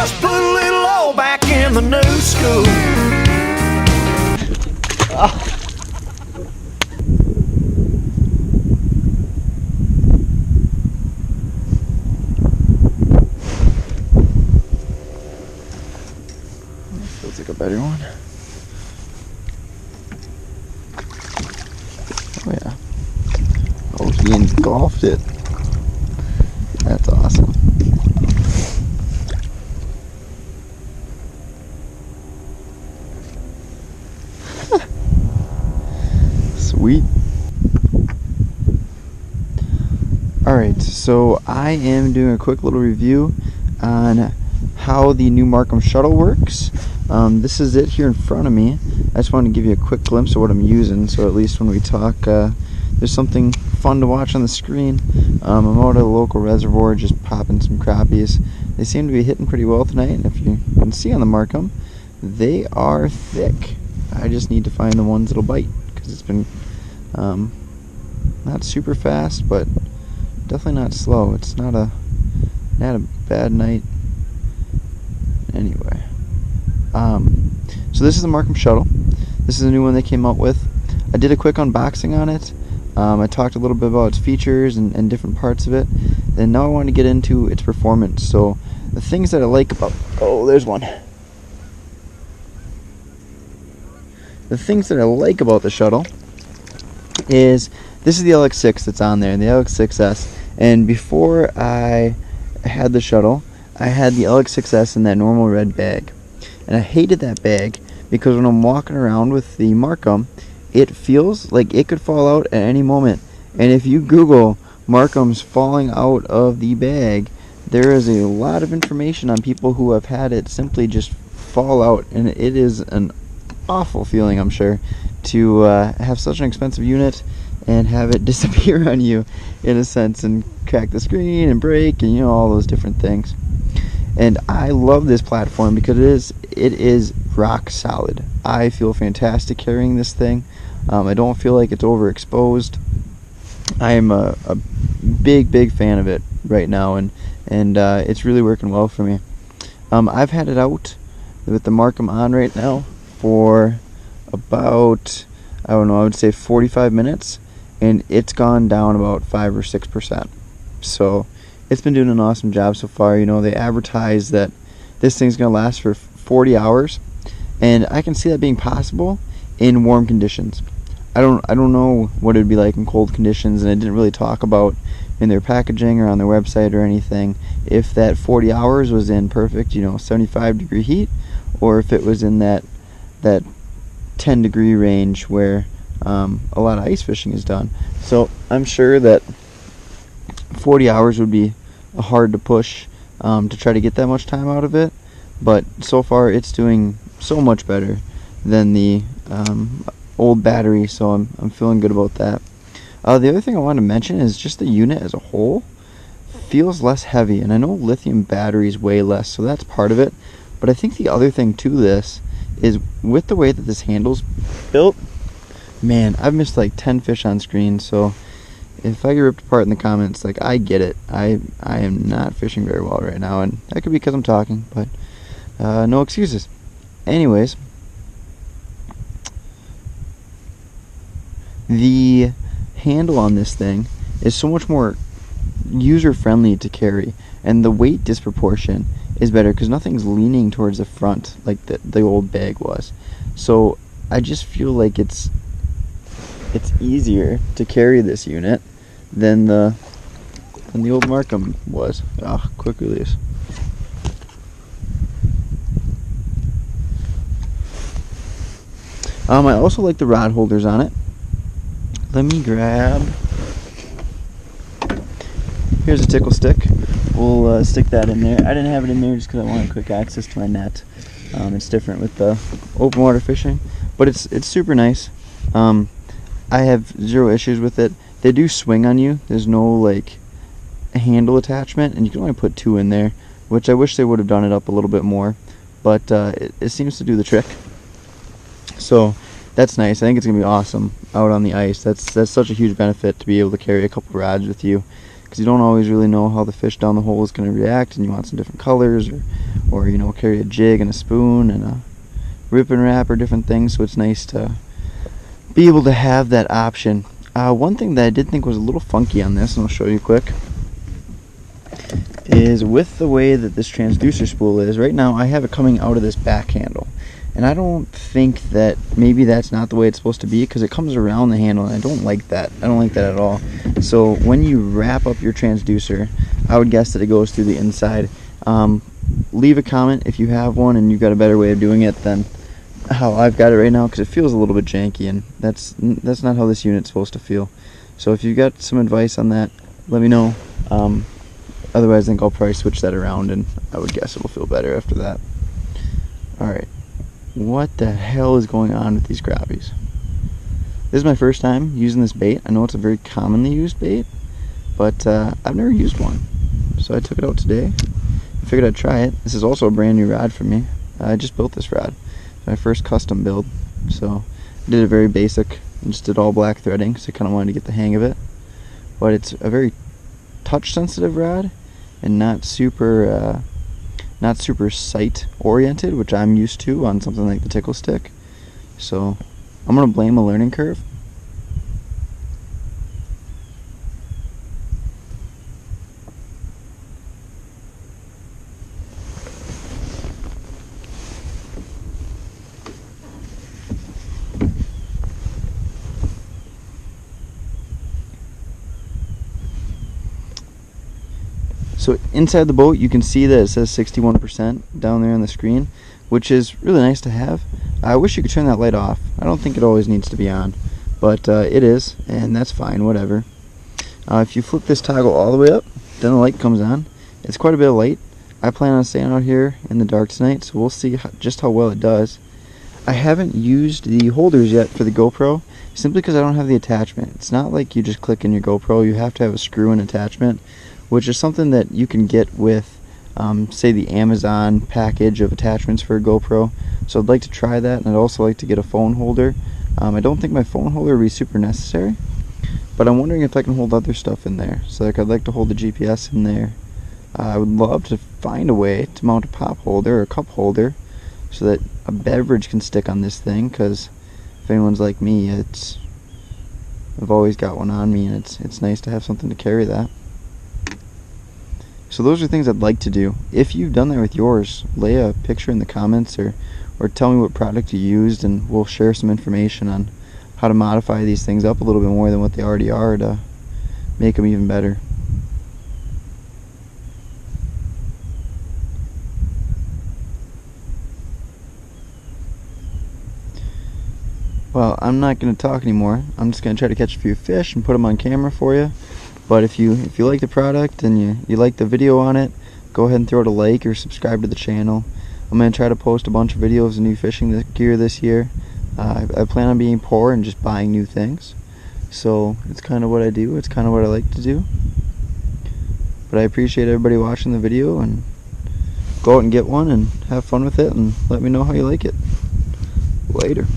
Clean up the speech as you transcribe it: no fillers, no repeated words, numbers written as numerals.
just put a little old back in the new school. Feels like a better one. Oh yeah. Oh, he engulfed it. That's awesome. Sweet. Alright, so I am doing a quick little review on how the new Marcum Shuttle works. This is it here in front of me. I just wanted to give you a quick glimpse of what I'm using, so at least when we talk, there's something fun to watch on the screen. I'm out at a local reservoir just popping some crappies. They seem to be hitting pretty well tonight, and if you can see on the Marcum, they are thick. I just need to find the ones that'll bite, because it's been not super fast, but definitely not slow. It's not a bad night. Anyway, so this is the Marcum Shuttle. This is a new one they came up with. I did a quick unboxing on it. I talked a little bit about its features and different parts of it. And now I want to get into its performance. So the things that I like about... Oh, there's one. The things that I like about the shuttle is this is the LX6 that's on there, the LX6S. And before I had the shuttle, I had the LX6S in that normal red bag. And I hated that bag because when I'm walking around with the Marcum, it feels like it could fall out at any moment. And if you Google Marcums falling out of the bag, there is a lot of information on people who have had it simply just fall out. And it is an awful feeling, I'm sure, to have such an expensive unit and have it disappear on you, in a sense, and crack the screen and break and, you know, all those different things. And I love this platform because it is rock solid. I feel fantastic carrying this thing. I don't feel like it's overexposed. I am a big fan of it right now, and it's really working well for me. I've had it out with the Marcum on right now for about, I don't know, I would say 45 minutes, and it's gone down about 5 or 6%. So it's been doing an awesome job so far. You know, they advertise that this thing's going to last for 40 hours, and I can see that being possible in warm conditions. I don't know what it would be like in cold conditions, and it didn't really talk about in their packaging or on their website or anything if that 40 hours was in perfect, you know, 75-degree heat, or if it was in that 10-degree range where a lot of ice fishing is done. So I'm sure that 40 hours would be hard to push to try to get that much time out of it, but so far it's doing so much better than the old battery, so I'm feeling good about that. The other thing I wanted to mention is just the unit as a whole feels less heavy, and I know lithium batteries weigh less, so that's part of it, but I think the other thing to this is with the way that this handle's built, man, I've missed like 10 fish on screen, so if I get ripped apart in the comments, like, I get it. I am not fishing very well right now, and that could be because I'm talking, but no excuses. Anyways, the handle on this thing is so much more user-friendly to carry, and the weight disproportion is better because nothing's leaning towards the front like the old bag was. So I just feel like it's easier to carry this unit than the old Marcum was. Ah, quick release. I also like the rod holders on it. Let me grab. Here's a tickle stick. We'll stick that in there. I didn't have it in there just because I wanted quick access to my net. It's different with the open water fishing, but it's super nice. I have zero issues with it. They do swing on you. There's no like handle attachment, and you can only put 2 in there, which I wish they would have done it up a little bit more, but it seems to do the trick. So that's nice. I think it's gonna be awesome out on the ice. That's such a huge benefit to be able to carry a couple rods with you, because you don't always really know how the fish down the hole is going to react, and you want some different colors, or you know, carry a jig and a spoon and a rip and wrap or different things. So it's nice to be able to have that option. One thing that I did think was a little funky on this, and I'll show you quick, is with the way that this transducer spool is right now, I have it coming out of this back handle, and I don't think that maybe that's not the way it's supposed to be, because it comes around the handle, and I don't like that. I don't like that at all. So when you wrap up your transducer, I would guess that it goes through the inside. Leave a comment if you have one and you've got a better way of doing it than how I've got it right now, because it feels a little bit janky, and that's not how this unit's supposed to feel. So if you've got some advice on that, let me know. Otherwise, I think I'll probably switch that around, and I would guess it'll feel better after that. Alright, what the hell is going on with these crappies? This is my first time using this bait. I know it's a very commonly used bait, but I've never used one. So I took it out today. I figured I'd try it. This is also a brand new rod for me. I just built this rod. It's my first custom build. So I did it very basic. I just did all black threading, so I kind of wanted to get the hang of it. But it's a very touch sensitive rod, and not super sight oriented, which I'm used to on something like the tickle stick. So I'm gonna blame a learning curve. So inside the boat, you can see that it says 61% down there on the screen, which is really nice to have. I wish you could turn that light off. I don't think it always needs to be on, but it is, and that's fine, whatever. If you flip this toggle all the way up, then the light comes on. It's quite a bit of light. I plan on staying out here in the dark tonight, so we'll see just how well it does. I haven't used the holders yet for the GoPro, simply because I don't have the attachment. It's not like you just click in your GoPro. You have to have a screw-in attachment, which is something that you can get with, say, the Amazon package of attachments for a GoPro. So I'd like to try that, and I'd also like to get a phone holder. I don't think my phone holder would be super necessary, but I'm wondering if I can hold other stuff in there. So like, I'd like to hold the GPS in there. I would love to find a way to mount a pop holder or a cup holder so that a beverage can stick on this thing, because if anyone's like me, I've always got one on me, and it's nice to have something to carry that. So those are things I'd like to do. If you've done that with yours, lay a picture in the comments, or tell me what product you used, and we'll share some information on how to modify these things up a little bit more than what they already are to make them even better. Well, I'm not going to talk anymore. I'm just going to try to catch a few fish and put them on camera for you. But if you like the product and you like the video on it, go ahead and throw it a like or subscribe to the channel. I'm going to try to post a bunch of videos of new fishing gear this year. I plan on being poor and just buying new things. So it's kind of what I do. It's kind of what I like to do. But I appreciate everybody watching the video, and go out and get one and have fun with it, and let me know how you like it. Later.